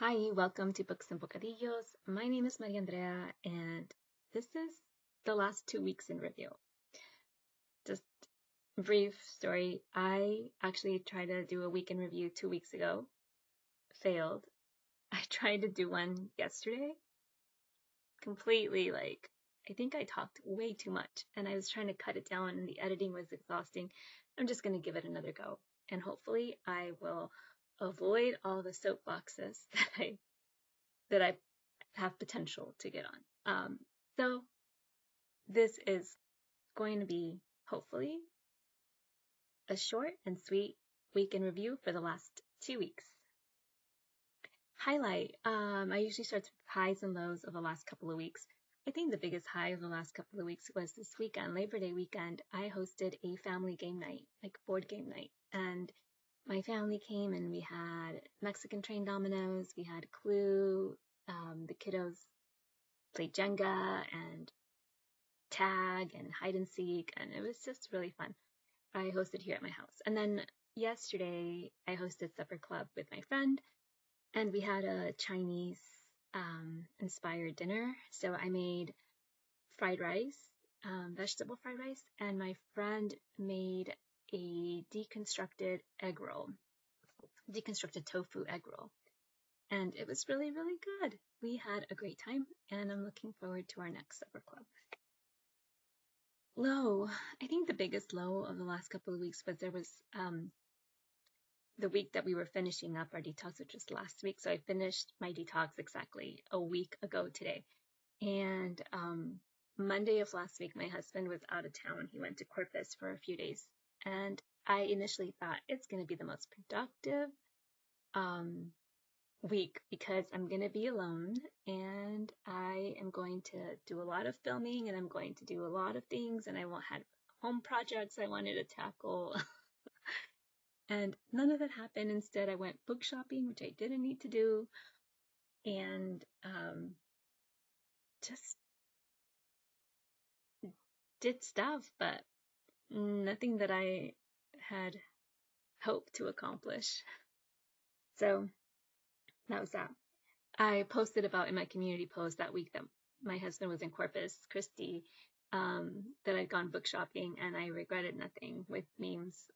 Hi, welcome to Books and Bocadillos. My name is Maria Andrea, and this is the last 2 weeks in review. Just brief story. I actually tried to do a week in review 2 weeks ago, failed. I tried to do one yesterday, completely I think I talked way too much, and I was trying to cut it down, and the editing was exhausting. I'm just going to give it another go, and hopefully I will avoid all the soapboxes that I have potential to get on. So this is going to be hopefully a short and sweet week in review for the last 2 weeks. Highlight. I usually start with highs and lows of the last couple of weeks. I think the biggest high of the last couple of weeks was this weekend, Labor Day weekend. I hosted a family game night, like board game night, and my family came and we had Mexican train dominoes, we had Clue, the kiddos played Jenga and tag and hide and seek, and it was just really fun. I hosted here at my house. And then yesterday, I hosted supper club with my friend, and we had a Chinese inspired dinner. So I made fried rice, vegetable fried rice, and my friend made a deconstructed egg roll, deconstructed tofu egg roll. And it was really, really good. We had a great time, and I'm looking forward to our next supper club. Low. I think the biggest low of the last couple of weeks was there was the week that we were finishing up our detox, which was last week. So I finished my detox exactly a week ago today. And Monday of last week, my husband was out of town. He went to Corpus for a few days. And I initially thought it's going to be the most productive week because I'm going to be alone and I am going to do a lot of filming and I'm going to do a lot of things and I had home projects I wanted to tackle. And none of that happened. Instead, I went book shopping, which I didn't need to do, and just did stuff, but nothing that I had hoped to accomplish. So that was that. I posted about in my community post that week that my husband was in Corpus Christi, that I'd gone book shopping and I regretted nothing with memes.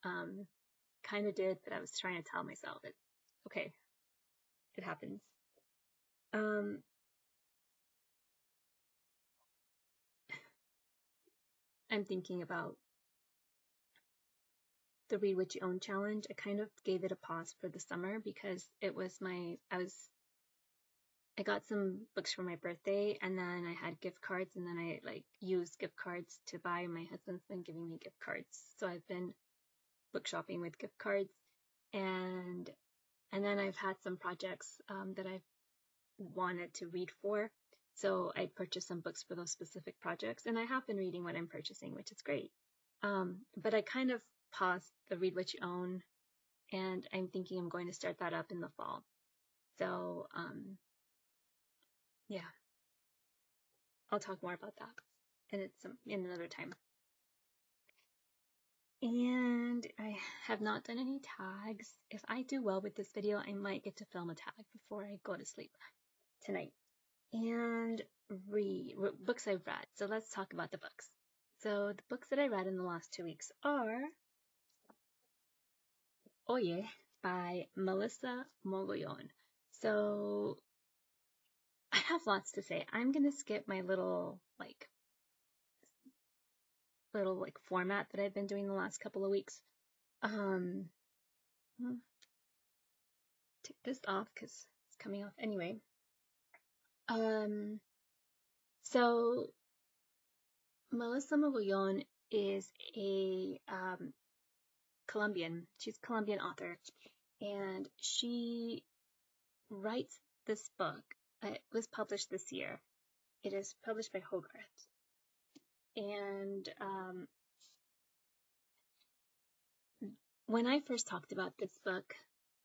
Kind of did, but I was trying to tell myself that, okay, it happens. I'm thinking about the Read What You Own challenge. I kind of gave it a pause for the summer because it was I got some books for my birthday and then I had gift cards and then I used gift cards to buy. My husband's been giving me gift cards. So I've been book shopping with gift cards and then I've had some projects that I've wanted to read for. So I purchased some books for those specific projects and I have been reading what I'm purchasing, which is great. But I kind of paused the Read What You Own and I'm thinking I'm going to start that up in the fall. So, yeah, I'll talk more about that and it's in another time. And I have not done any tags. If I do well with this video, I might get to film a tag before I go to sleep tonight. And read books I've read. So let's talk about the books. So the books that I read in the last 2 weeks are Oye by Melissa Mogollon. So I have lots to say. I'm gonna skip my little format that I've been doing the last couple of weeks. Take this off because it's coming off anyway. So Melissa Mogollon is a Colombian. She's a Colombian author, and she writes this book. It was published this year. It is published by Hogarth. And when I first talked about this book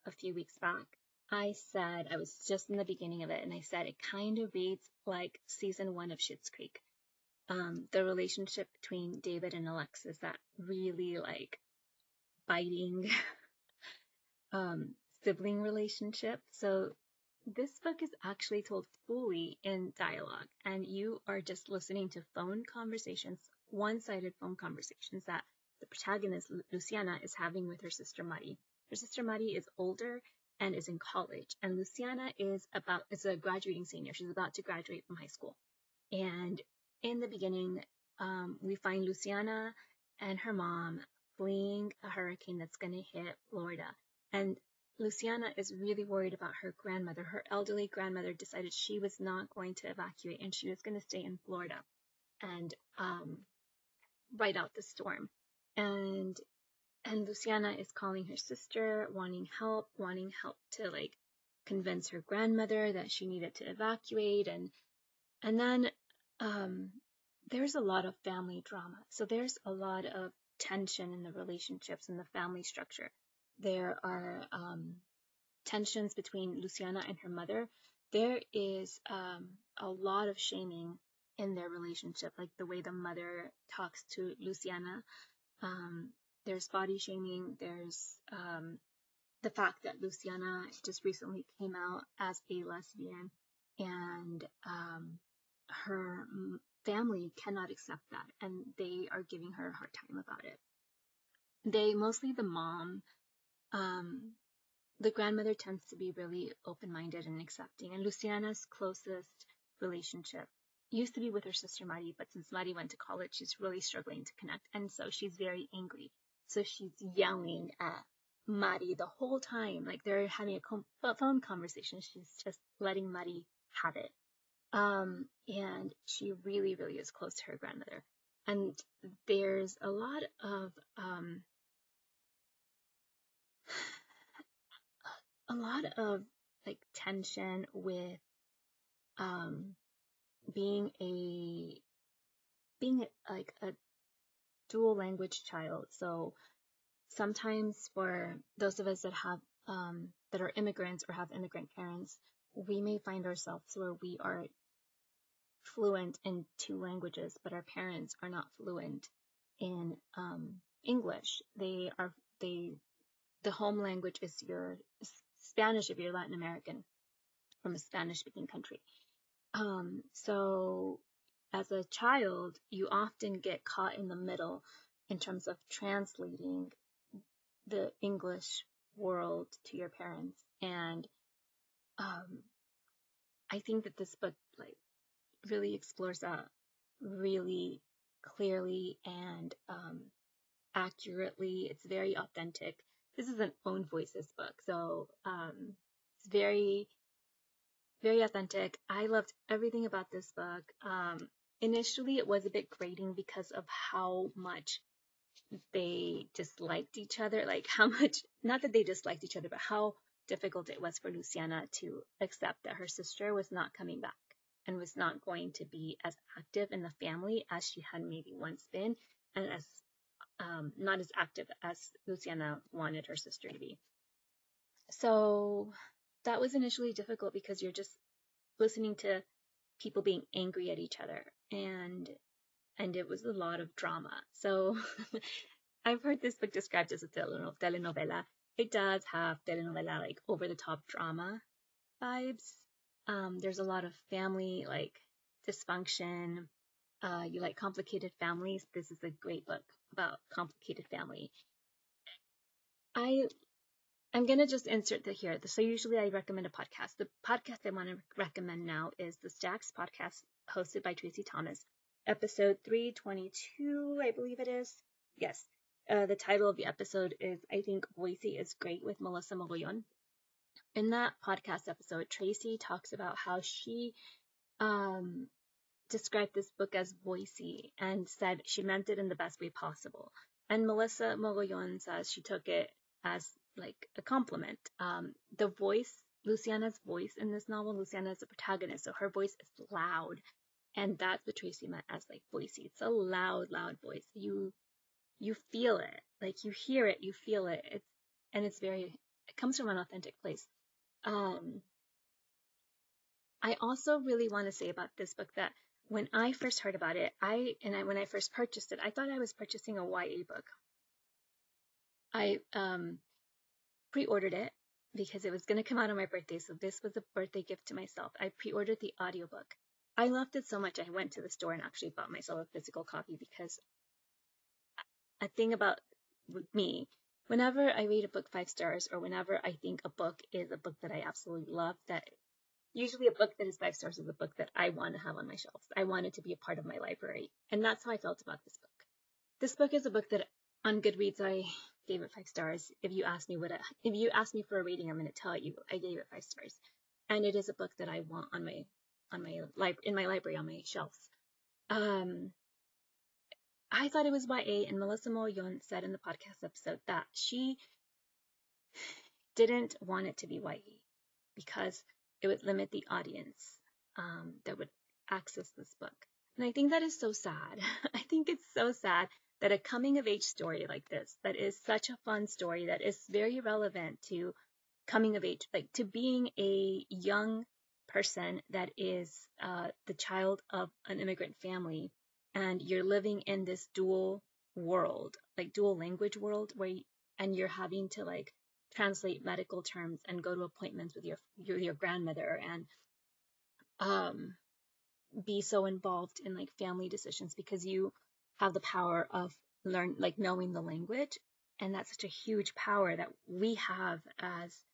a few weeks back, I said, I was just in the beginning of it, and I said it kind of reads like season 1 of Schitt's Creek. The relationship between David and Alexis, that really biting sibling relationship. So This book is actually told fully in dialogue, and you are just listening to phone conversations, one-sided phone conversations that the protagonist, Luciana, is having with her sister Mari. Her sister Mari is older and is in college, and Luciana is a graduating senior. She's about to graduate from high school. And in the beginning, we find Luciana and her mom fleeing a hurricane that's going to hit Florida. And Luciana is really worried about her grandmother. Her elderly grandmother decided she was not going to evacuate and she was going to stay in Florida and ride out the storm. And Luciana is calling her sister, wanting help to like convince her grandmother that she needed to evacuate. And then there's a lot of family drama. So there's a lot of tension in the relationships and the family structure. There are tensions between Luciana and her mother. There is a lot of shaming in their relationship, like the way the mother talks to Luciana. There's body shaming. There's the fact that Luciana just recently came out as a lesbian, and her family cannot accept that, and they are giving her a hard time about it. Mostly the mom, the grandmother tends to be really open-minded and accepting, and Luciana's closest relationship used to be with her sister Mari, but since Mari went to college, she's really struggling to connect, and so she's very angry. So she's yelling at Mari the whole time, like they're having a phone conversation. She's just letting Mari have it. And she really, really is close to her grandmother. And there's a lot of like tension with being like a dual language child. So sometimes for those of us that have that are immigrants or have immigrant parents, we may find ourselves where we are fluent in two languages, but our parents are not fluent in English. The home language is your Spanish if you're Latin American from a Spanish-speaking country. So as a child, you often get caught in the middle in terms of translating the English world to your parents. And I think that this book like really explores that really clearly and accurately. It's very authentic. This is an own voices book, so it's very, very authentic. I loved everything about this book. Initially, it was a bit grating because of how much they disliked each other. Like how much, not that they disliked each other, but how difficult it was for Luciana to accept that her sister was not coming back and was not going to be as active in the family as she had maybe once been, and as not as active as Luciana wanted her sister to be. So that was initially difficult because you're just listening to people being angry at each other, and it was a lot of drama. So I've heard this book described as a telenovela. It does have telenovela, like over the top drama vibes. There's a lot of family like dysfunction. You like complicated families. This is a great book about complicated family. I'm gonna just insert that here. So usually I recommend a podcast. The podcast I want to recommend now is the Stacks podcast hosted by Traci Thomas. Episode 322, I believe it is. Yes. The title of the episode is, I think, Voicy is Great with Melissa Mogollon. In that podcast episode, Traci talks about how she described this book as voicy and said she meant it in the best way possible. And Melissa Mogollon says she took it as like a compliment. The voice, Luciana's voice in this novel, Luciana is the protagonist, so her voice is loud. And that's what Traci meant as like voicy. It's a loud, loud voice. You feel it. Like you hear it, you feel it. It comes from an authentic place. I also really want to say about this book that when I first heard about it, when I first purchased it, I thought I was purchasing a YA book. I pre-ordered it because it was going to come out on my birthday. So this was a birthday gift to myself. I pre-ordered the audiobook. I loved it so much. I went to the store and actually bought myself a physical copy because a thing about me, whenever I rate a book 5 stars or whenever I think a book is a book that I absolutely love, that usually a book that is 5 stars is a book that I want to have on my shelves. I want it to be a part of my library. And that's how I felt about this book. This book is a book that on Goodreads I gave it 5 stars. If you ask me for a rating, I'm going to tell you I gave it 5 stars. And it is a book that I want in my library on my shelves. I thought it was YA, and Melissa Mogollon said in the podcast episode that she didn't want it to be YA because it would limit the audience that would access this book. And I think that is so sad. I think it's so sad that a coming of age story like this, that is such a fun story, that is very relevant to coming of age, like to being a young person that is the child of an immigrant family, and you're living in this dual world, like dual language world, and you're having to like translate medical terms and go to appointments with your grandmother and be so involved in like family decisions because you have the power of knowing the language. And that's such a huge power that we have as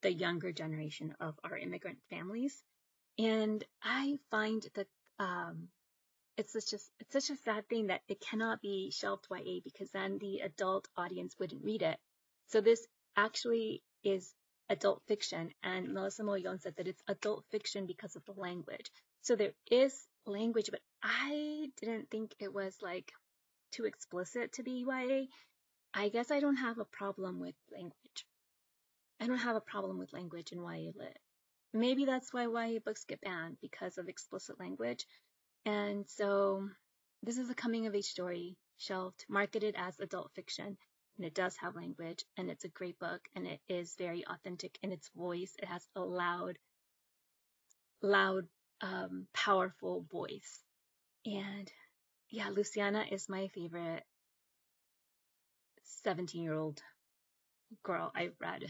the younger generation of our immigrant families. And I find that it's such a sad thing that it cannot be shelved YA because then the adult audience wouldn't read it. So this actually is adult fiction, and Melissa Mogollon said that it's adult fiction because of the language. So there is language, but I didn't think it was like too explicit to be YA. I guess I don't have a problem with language. I don't have a problem with language in YA lit. Maybe that's why YA books get banned, because of explicit language. And so this is a coming of age story, shelved, marketed as adult fiction, and it does have language, and it's a great book, and it is very authentic in its voice. It has a loud, powerful voice. And yeah, Luciana is my favorite 17-year-old girl I've read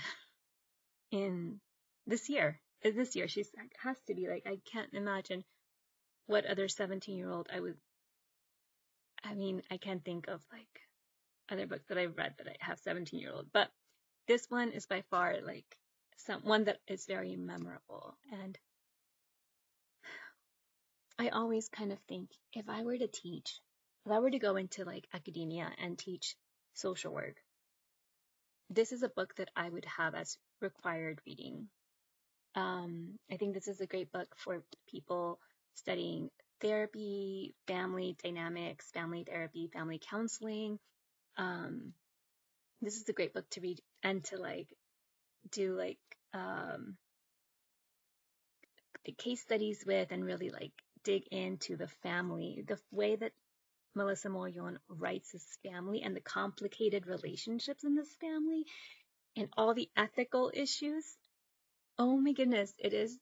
in this year. She has to be like, I can't imagine what other 17-year-old I can't think of like other books that I've read that I have 17-year-old, but this one is by far like one that is very memorable. And I always kind of think if I were to go into like academia and teach social work, this is a book that I would have as required reading. I think this is a great book for people studying therapy, family dynamics, family therapy, family counseling. This is a great book to read and to like do like the case studies with, and really like dig into the family, the way that Melissa Mogollon writes this family and the complicated relationships in this family and all the ethical issues. Oh my goodness, there's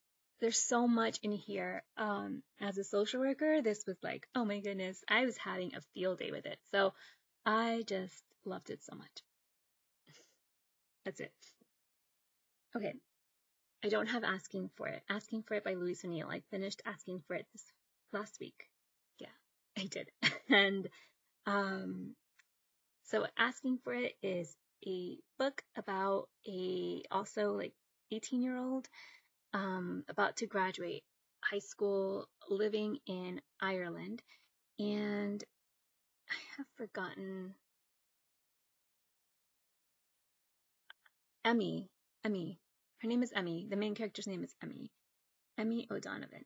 so much in here. As a social worker, this was like, oh my goodness, I was having a field day with it. So I just loved it so much. That's it. Okay. I don't have Asking for It. Asking for It by Louise O'Neill. I finished Asking for It this last week. Yeah, I did. And so Asking for It is a book about also like 18-year-old about to graduate high school, living in Ireland. And I have forgotten Emmy. Her name is Emmy. The main character's name is Emmy O'Donovan.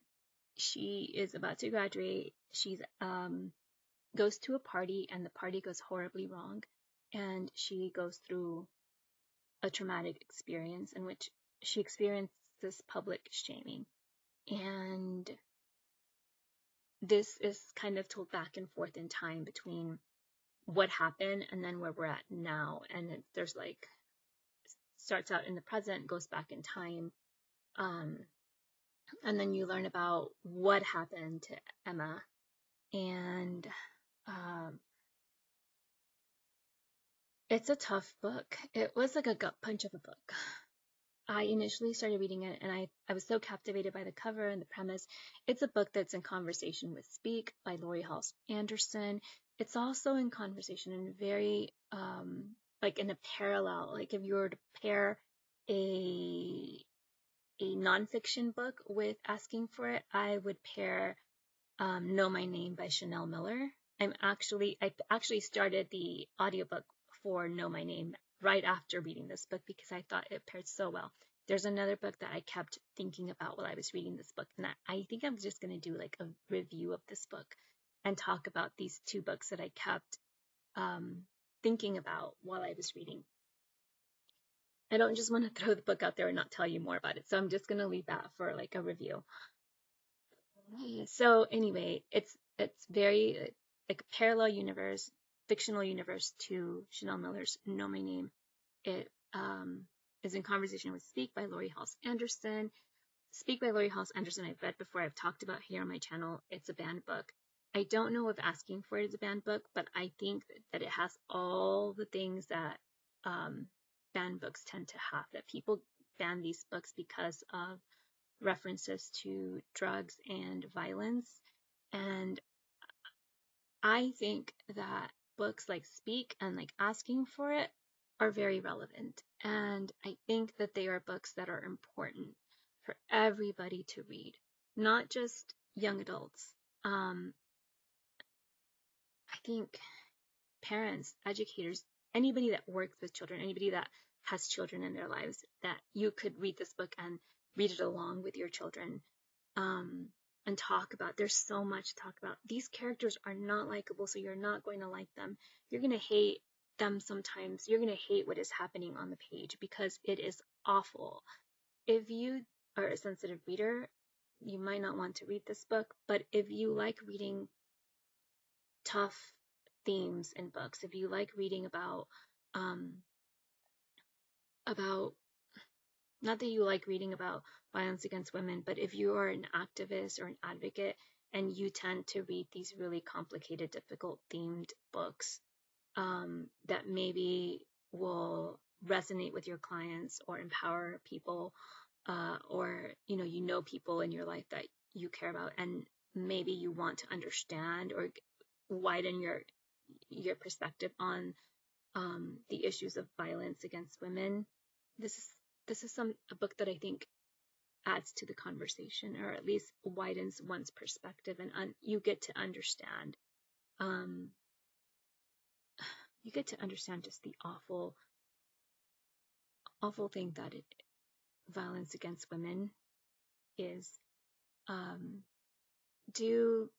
She is about to graduate. She's goes to a party, and the party goes horribly wrong, and she goes through a traumatic experience in which she experiences public shaming. And this is kind of told back and forth in time between what happened and then where we're at now. And there's like, starts out in the present, goes back in time. And then you learn about what happened to Emma. And it's a tough book. It was like a gut punch of a book. I initially started reading it, and I was so captivated by the cover and the premise. It's a book that's in conversation with Speak by Laurie Halse Anderson. It's also in conversation and very like in a parallel. Like if you were to pair a nonfiction book with asking for it, I would pair Know My Name by Chanel Miller. I actually started the audiobook for Know My Name right after reading this book because I thought it paired so well. There's another book that I kept thinking about while I was reading this book, and I think I'm just going to do like a review of this book and talk about these two books that I kept thinking about while I was reading. I don't just want to throw the book out there and not tell you more about it, so I'm just going to leave that for like a review. So anyway, it's very like a parallel universe, fictional universe to Chanel Miller's Know My Name. It is in conversation with Speak by Laurie Halse Anderson. Speak by Laurie Halse Anderson I've read before. I've talked about here on my channel. It's a banned book. I don't know if Asking for It is a banned book, but I think that it has all the things that banned books tend to have, that people ban these books because of references to drugs and violence. And I think that books like Speak and like Asking for It are very relevant. And I think that they are books that are important for everybody to read, not just young adults. I think parents, educators, anybody that works with children, anybody that has children in their lives, that you could read this book and read it along with your children. And talk about. There's so much to talk about. These characters are not likable, so you're not going to like them. You're going to hate them sometimes. You're going to hate what is happening on the page because it is awful. If you are a sensitive reader, you might not want to read this book, but if you like reading tough themes in books, if you like reading about not that you like reading about violence against women, but if you are an activist or an advocate and you tend to read these really complicated, difficult themed books that maybe will resonate with your clients or empower people, or you know people in your life that you care about, and maybe you want to understand or widen your perspective on the issues of violence against women. This is a book that I think adds to the conversation, or at least widens one's perspective, and you get to understand. You get to understand just the awful thing that violence against women is. Do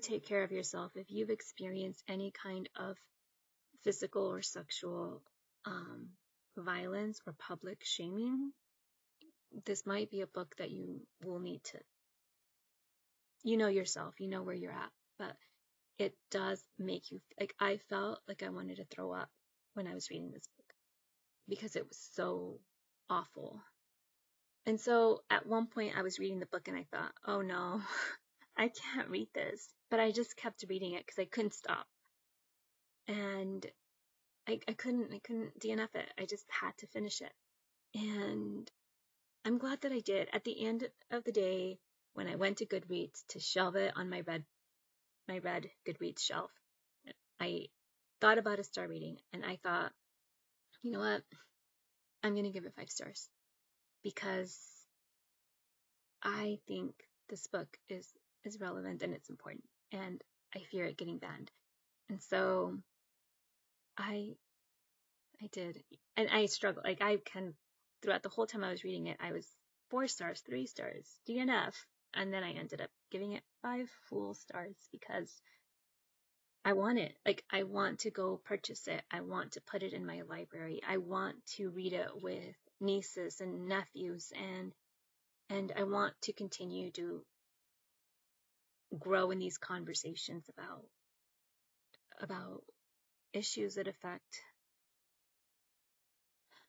take care of yourself if you've experienced any kind of physical or sexual violence or public shaming. This might be a book that you will need to, yourself, where you're at, but it does make you, like, I felt like I wanted to throw up when I was reading this book because it was so awful. And so at one point I was reading the book and I thought, oh no, I can't read this, but I just kept reading it because I couldn't stop. And I couldn't DNF it. I just had to finish it. And I'm glad that I did. At the end of the day, when I went to Goodreads to shelve it on my red Goodreads shelf, I thought about a star rating, and I thought, you know what? I'm going to give it 5 stars because I think this book is relevant and it's important, and I fear it getting banned. And so I did, and I struggled. Like, throughout the whole time I was reading it, I was 4 stars, 3 stars, DNF, and then I ended up giving it 5 full stars because I want it. Like, I want to go purchase it. I want to put it in my library. I want to read it with nieces and nephews, and I want to continue to grow in these conversations about issues that affect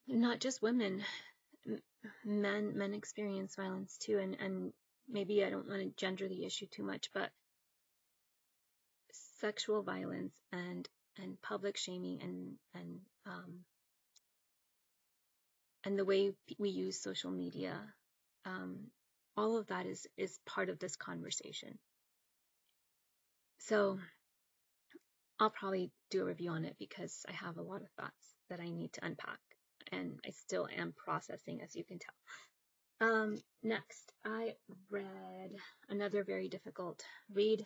not just women. Men experience violence too, and maybe I don't want to gender the issue too much, but sexual violence and public shaming and and the way we use social media, all of that is part of this conversation. So I'll probably do a review on it because I have a lot of thoughts that I need to unpack, and I still am processing, as you can tell. Next, I read another very difficult read,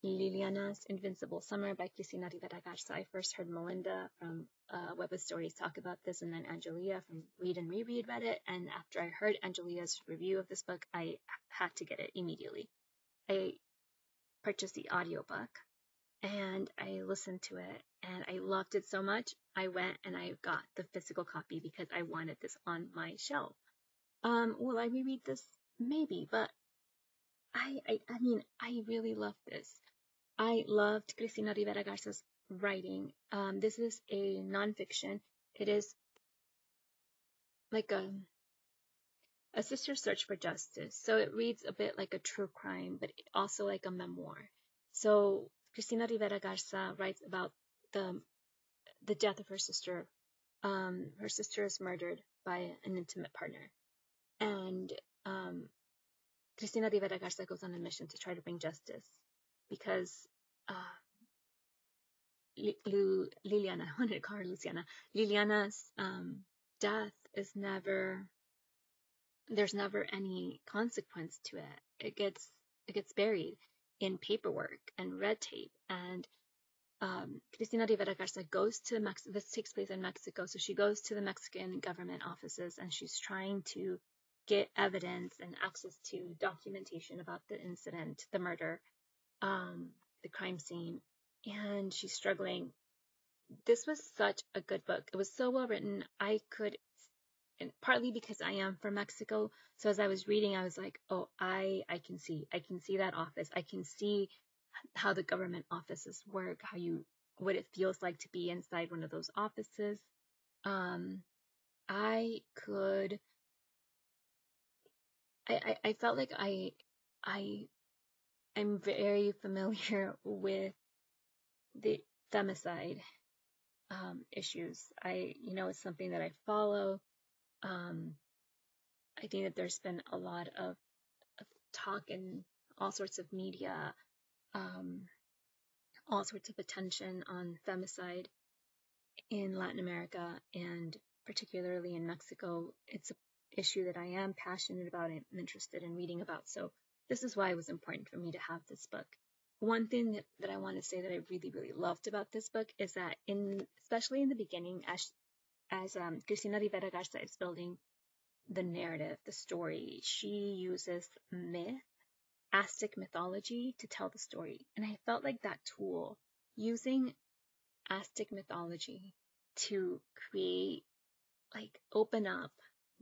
Liliana's Invincible Summer by Cristina Rivera Garza. I first heard Melinda from Web of Stories talk about this, and then Angelia from Read and Reread read it. And after I heard Angelia's review of this book, I had to get it immediately. I purchased the audiobook and I listened to it, and I loved it so much. I went and I got the physical copy because I wanted this on my shelf. Will I reread this? Maybe, but I mean, I really love this. I loved Cristina Rivera Garza's writing. This is a nonfiction. It is like a sister's search for justice. So it reads a bit like a true crime, but also like a memoir. So Cristina Rivera Garza writes about the death of her sister. Her sister is murdered by an intimate partner, and Cristina Rivera Garza goes on a mission to try to bring justice because Liliana, I wanted to call her Luciana. Liliana's death is never, there's never any consequence to it. It gets buried in paperwork and red tape. And Cristina Rivera Garza goes to Mexico. This takes place in Mexico, so she goes to the Mexican government offices and she's trying to get evidence and access to documentation about the incident, the murder, the crime scene, and she's struggling. This was such a good book. It was so well written. And partly because I am from Mexico, so as I was reading, I was like, oh, I can see that office. I can see how the government offices work, what it feels like to be inside one of those offices. I felt like I'm very familiar with the femicide issues. It's something that I follow. I think that there's been a lot of talk in all sorts of media, all sorts of attention on femicide in Latin America and particularly in Mexico. It's an issue that I am passionate about and interested in reading about. So this is why it was important for me to have this book. One thing that I want to say that I really, really loved about this book is that especially in the beginning, as Cristina Rivera Garza is building the narrative, the story, she uses Aztec mythology to tell the story. And I felt like that tool, using Aztec mythology to create, open up,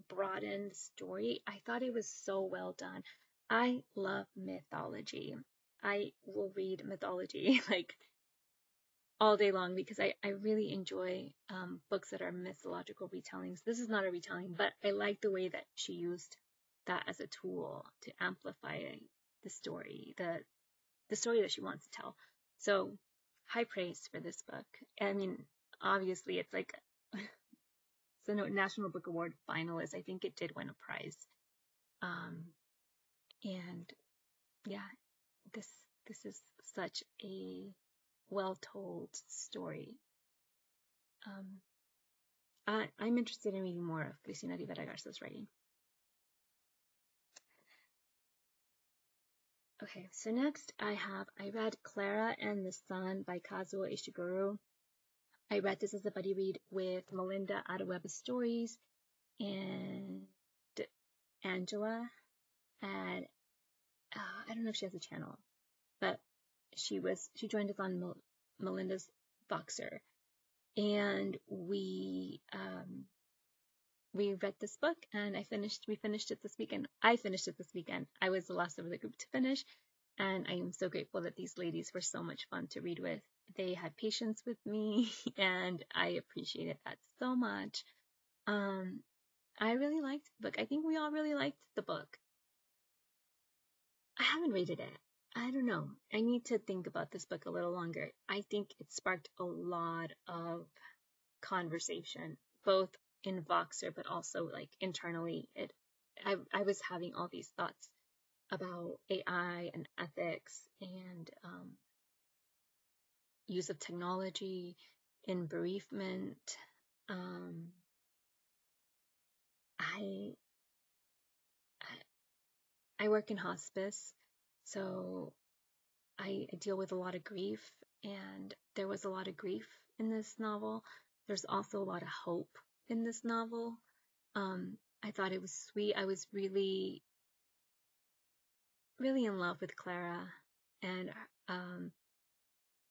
broaden the story, I thought it was so well done. I love mythology. I will read mythology all day long because I really enjoy books that are mythological retellings. This is not a retelling, but I like the way that she used that as a tool to amplify the story, the story that she wants to tell. So high praise for this book. I mean, obviously it's a National Book Award finalist. I think it did win a prize. And yeah, this is such a well-told story. I'm interested in reading more of Cristina Rivera Garza's writing. Okay, so next I read Klara and the Sun by Kazuo Ishiguro. I read this as a buddy read with Melinda out of Web of Stories and Angela. And I don't know if she has a channel, but she joined us on Melinda's Voxer, and we read this book, and we finished it this weekend. I finished it this weekend. I was the last of the group to finish, and I am so grateful that these ladies were so much fun to read with. They had patience with me, and I appreciated that so much. I really liked the book. I think we all really liked the book. I haven't rated it. I don't know. I need to think about this book a little longer. I think it sparked a lot of conversation, both in Voxer, but also like internally. I was having all these thoughts about AI and ethics and use of technology in bereavement. I I work in hospice, so I deal with a lot of grief, and there was a lot of grief in this novel. There's also a lot of hope in this novel. I thought it was sweet. I was really, really in love with Klara and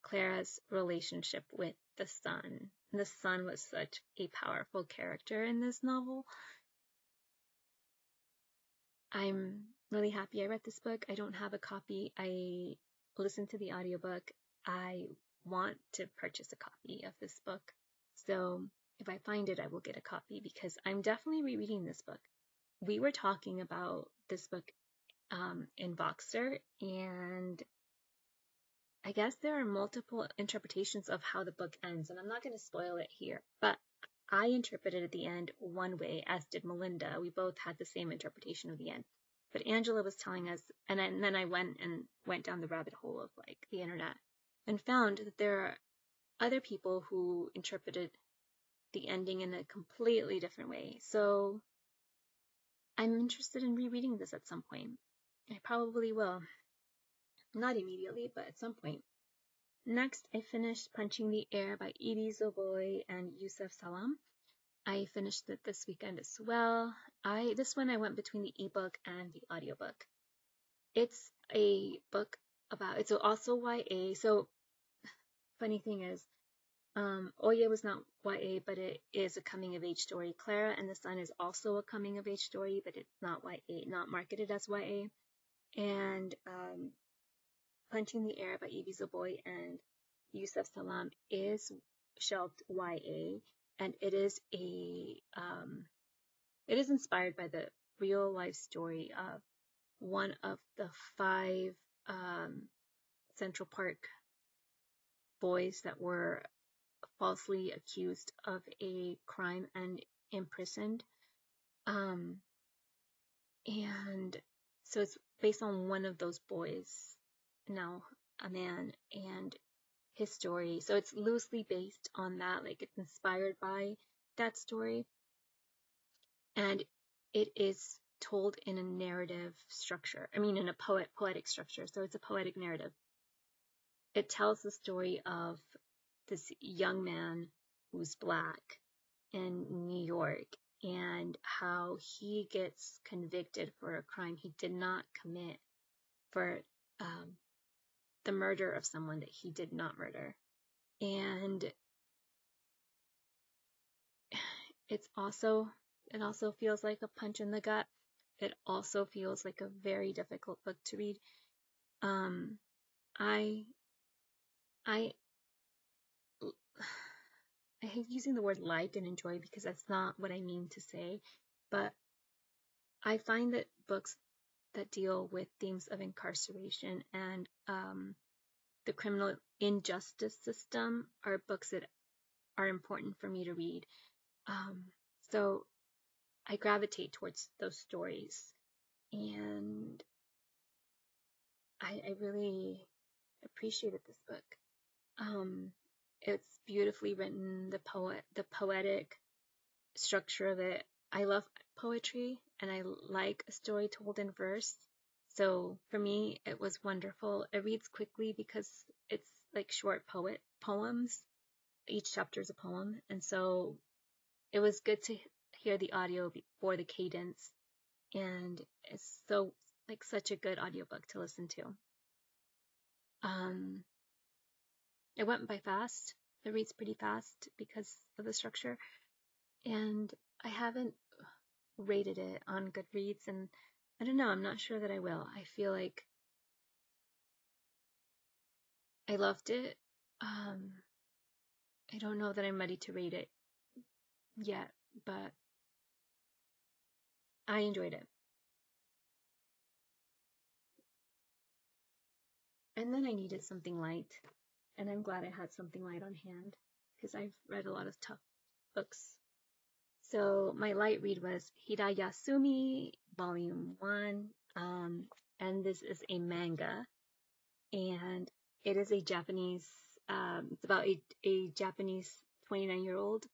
Klara's relationship with the son. The son was such a powerful character in this novel. I'm really happy I read this book. I don't have a copy. I listened to the audiobook. I want to purchase a copy of this book. So if I find it, I will get a copy because I'm definitely rereading this book. We were talking about this book in Voxer, and I guess there are multiple interpretations of how the book ends, and I'm not going to spoil it here, but I interpreted at the end one way, as did Melinda. We both had the same interpretation of the end. But Angela was telling us, and then I went down the rabbit hole of like the internet and found that there are other people who interpreted the ending in a completely different way. So I'm interested in rereading this at some point. I probably will. Not immediately, but at some point. Next, I finished Punching the Air by Zoboi and Yusef Salaam. I finished it this weekend as well. This one I went between the ebook and the audiobook. It's a book about, it's also YA. So funny thing is, Oya was not YA, but it is a coming of age story. Klara and the Sun is also a coming of age story, but it's not YA, not marketed as YA. And Punching the Air by Zoboi and Yusef Salaam is shelved YA, and it is inspired by the real life story of one of the 5 Central Park boys that were falsely accused of a crime and imprisoned. And so it's based on one of those boys, now a man, and his story. So it's loosely based on that, like it's inspired by that story. And it is told in a narrative structure. I mean, in a poetic structure. So it's a poetic narrative. It tells the story of this young man who's Black in New York and how he gets convicted for a crime he did not commit, for the murder of someone that he did not murder. And it also feels like a punch in the gut. It also feels like a very difficult book to read. I hate using the word liked and enjoy because that's not what I mean to say, but I find that books that deal with themes of incarceration and the criminal injustice system are books that are important for me to read. So I gravitate towards those stories, and I really appreciated this book. It's beautifully written, the poetic structure of it. I love poetry, and I like a story told in verse. So for me, it was wonderful. It reads quickly because it's like short poems. Each chapter is a poem, and so it was good to hear the audio before the cadence, and it's so like such a good audiobook to listen to. It went by fast. It reads pretty fast because of the structure, and I haven't rated it on Goodreads, and I don't know, I'm not sure that I will. I feel like I loved it. I don't know that I'm ready to rate it yet, but I enjoyed it. And then I needed something light, and I'm glad I had something light on hand because I've read a lot of tough books. So my light read was Hirayasumi, Volume 1, and this is a manga, and it is a Japanese, it's about a Japanese 29-year-old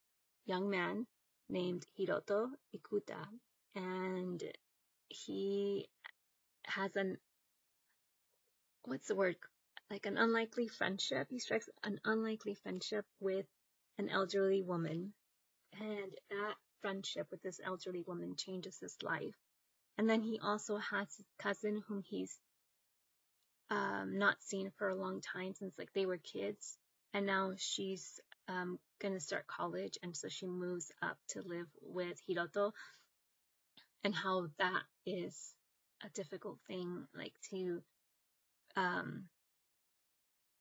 young man named Hiroto Ikuta, and he has what's the word? Like an unlikely friendship. He strikes an unlikely friendship with an elderly woman, and that friendship with this elderly woman changes his life. And then he also has his cousin whom he's not seen for a long time, since like they were kids, and now she's gonna start college, and so she moves up to live with Hiroto, and how that is a difficult thing, like to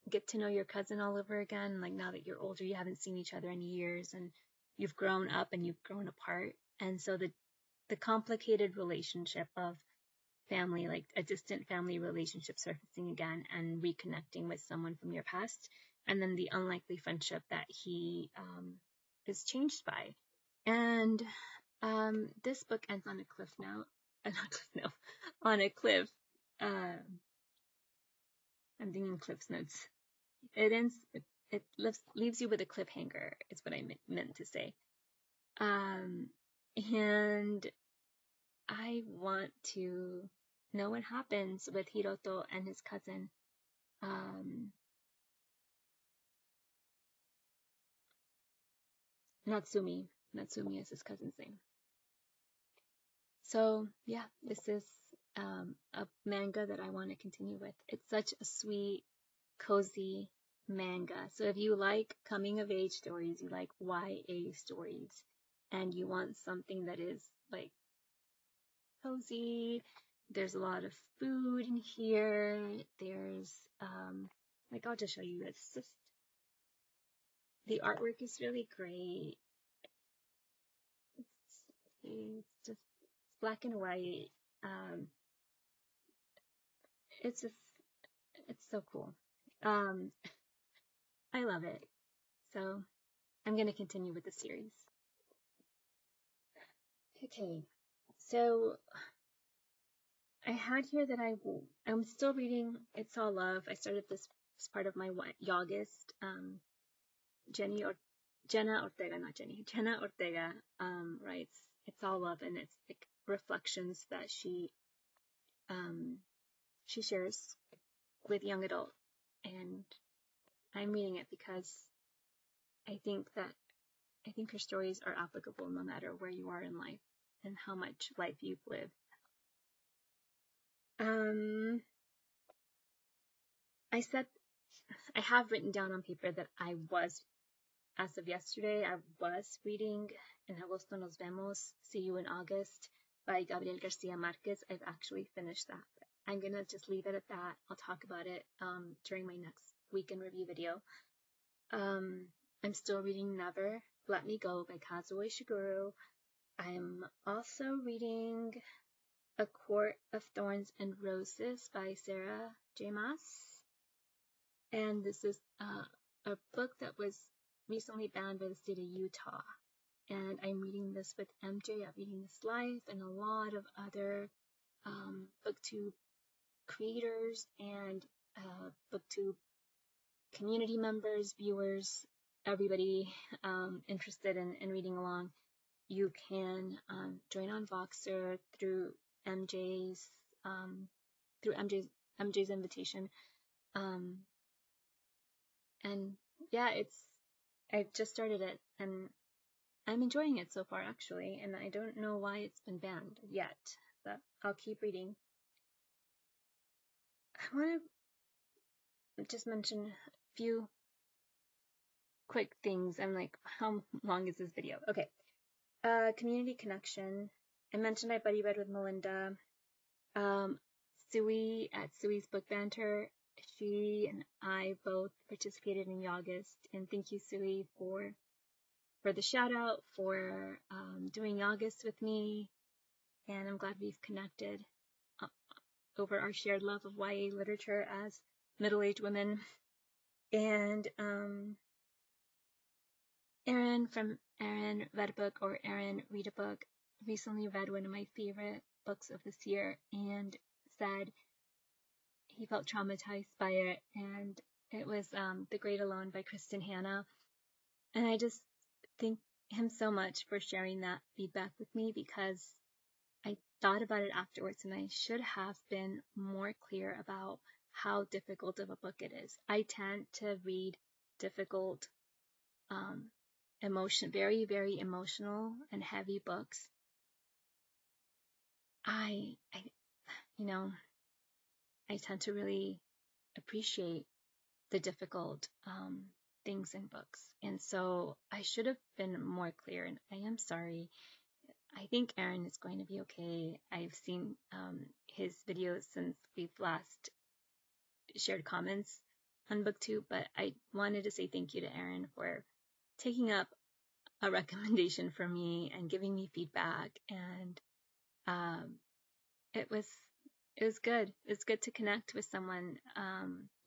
get to know your cousin all over again. Like now that you're older, you haven't seen each other in years, and you've grown up and you've grown apart. And so the complicated relationship of family, like a distant family relationship surfacing again and reconnecting with someone from your past, and then the unlikely friendship that he is changed by. And this book ends on a cliff note, not cliff note, on a cliff. I'm thinking Cliff's Notes. It ends. It leaves you with a cliffhanger. Is what I meant to say. And I want to know what happens with Hiroto and his cousin. Natsumi. Natsumi is his cousin's name. So yeah, this is a manga that I want to continue with. It's such a sweet, cozy manga. So if you like coming of age stories, you like YA stories, and you want something that is like cozy, there's a lot of food in here. There's like I'll just show you. It's just the artwork is really great. It's just black and white. It's so cool. I love it. So I'm gonna continue with the series. Okay, so I had here that I'm still reading It's All Love. I started this as part of my August. Jenna Ortega, not Jenny. Jenna Ortega writes It's All Love, and it's like reflections that she shares with young adult, and I'm reading it because I think her stories are applicable no matter where you are in life and how much life you've lived. I have written down on paper that as of yesterday, I was reading In Agosto Nos Vemos, See You in August by Gabriel Garcia Marquez. I've actually finished that. I'm gonna just leave it at that. I'll talk about it during my next weekend review video. I'm still reading Never Let Me Go by Kazuo Ishiguro. I'm also reading A Court of Thorns and Roses by Sarah J. Maas. And this is a book that was recently banned by the state of Utah. And I'm reading this with MJ at Reading This Life and a lot of other booktube creators and booktube community members, viewers, everybody interested in reading along. You can join on Voxer through MJ's invitation. And yeah, I just started it and I'm enjoying it so far actually, and I don't know why it's been banned yet, but I'll keep reading. I want to just mention a few quick things. I'm like, how long is this video? Okay. Community connection. I mentioned my buddy read with Melinda. Sui at Sui's Book Banter. She and I both participated in August, and thank you, Sui, for the shout out, for doing August with me, and I'm glad we've connected over our shared love of YA literature as middle-aged women. And Erin from Aaron read a book or Aaron read a book recently read one of my favorite books of this year and said he felt traumatized by it, and it was The Great Alone by Kristen Hanna. And I just thank him so much for sharing that feedback with me, because I thought about it afterwards and I should have been more clear about how difficult of a book it is. I tend to read difficult, very, very emotional and heavy books. I tend to really appreciate the difficult things in books. And so I should have been more clear, and I am sorry. I think Aaron is going to be okay. I've seen his videos since we've last shared comments on BookTube, but I wanted to say thank you to Aaron for taking up a recommendation from me and giving me feedback. And it was good. It's good to connect with someone,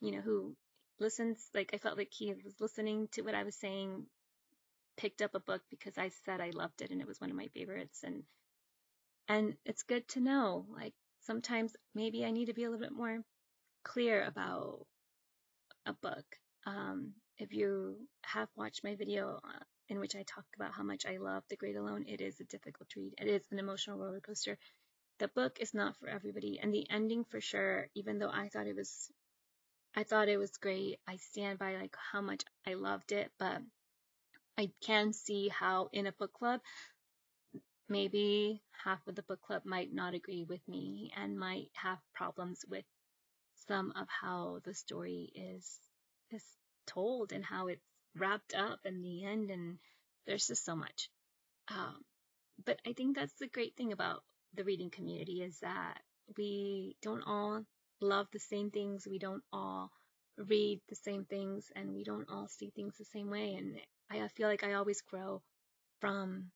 who listens. Like, I felt like he was listening to what I was saying, picked up a book because I said I loved it and it was one of my favorites. And it's good to know, like, sometimes maybe I need to be a little bit more clear about a book. If you have watched my video in which I talk about how much I love The Great Alone, it is a difficult read. It is an emotional roller coaster. The book is not for everybody, and the ending for sure, even though I thought it was great. I stand by like how much I loved it, but I can see how in a book club, maybe half of the book club might not agree with me and might have problems with some of how the story is told and how it's wrapped up in the end, and there's just so much. But I think that's the great thing about the reading community, is that we don't all love the same things, we don't all read the same things, and we don't all see things the same way. And I feel like I always grow from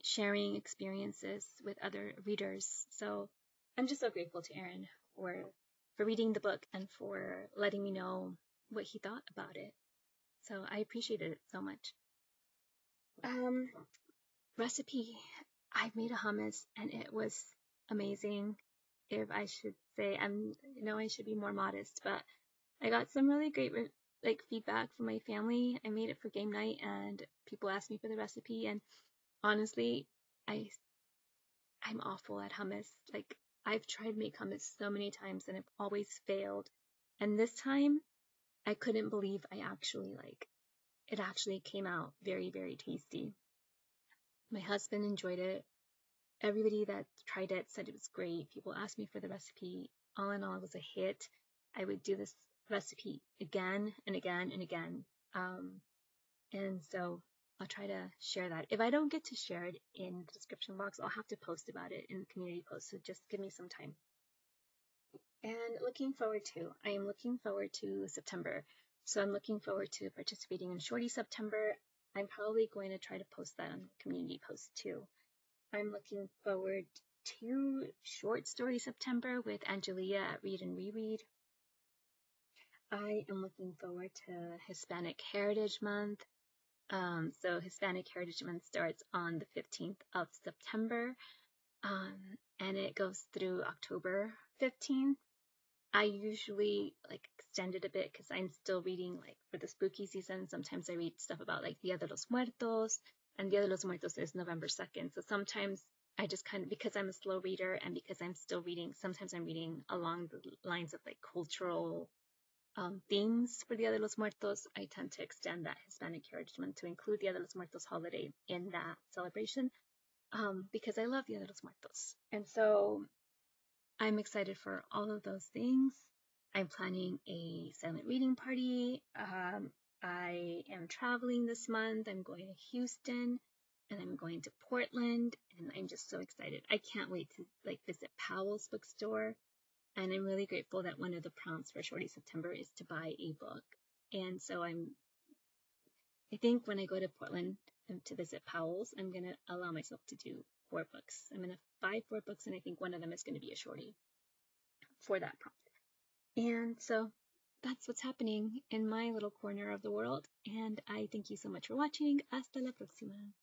sharing experiences with other readers. So I'm just so grateful to Aaron for reading the book and for letting me know what he thought about it. So I appreciated it so much. Recipe. I made a hummus and it was amazing. If I should say, I should be more modest, but I got some really great feedback from my family. I made it for game night and people asked me for the recipe, and honestly, I'm awful at hummus. Like, I've tried to make hummus so many times and I've always failed. And this time I couldn't believe it actually came out very, very tasty. My husband enjoyed it. Everybody that tried it said it was great. People asked me for the recipe. All in all, it was a hit. I would do this recipe again and again and again. And so I'll try to share that. If I don't get to share it in the description box, I'll have to post about it in the community post. So just give me some time. And I am looking forward to September. So I'm looking forward to participating in Shorty September. I'm probably going to try to post that on the community post too. I'm looking forward to Short Story September with Angelia at Read and Reread. I am looking forward to Hispanic Heritage Month. So Hispanic Heritage Month starts on the 15th of September, and it goes through October 15th. I usually extend it a bit because I'm still reading for the spooky season. Sometimes I read stuff about Dia de los Muertos, and Dia de los Muertos is November 2nd. So sometimes I just because I'm a slow reader and because I'm still reading, sometimes I'm reading along the lines of cultural themes for Dia de los Muertos. I tend to extend that Hispanic Heritage Month to include Dia de los Muertos holiday in that celebration, because I love Dia de los Muertos. And so I'm excited for all of those things. I'm planning a silent reading party. I am traveling this month. I'm going to Houston and I'm going to Portland, and I'm just so excited. I can't wait to visit Powell's bookstore. And I'm really grateful that one of the prompts for Shorty September is to buy a book. And so I think when I go to Portland to visit Powell's, I'm going to allow myself to do 4 books. I'm going to buy 4 books, and I think one of them is going to be a shorty for that prompt. And so that's what's happening in my little corner of the world. And I thank you so much for watching. Hasta la próxima.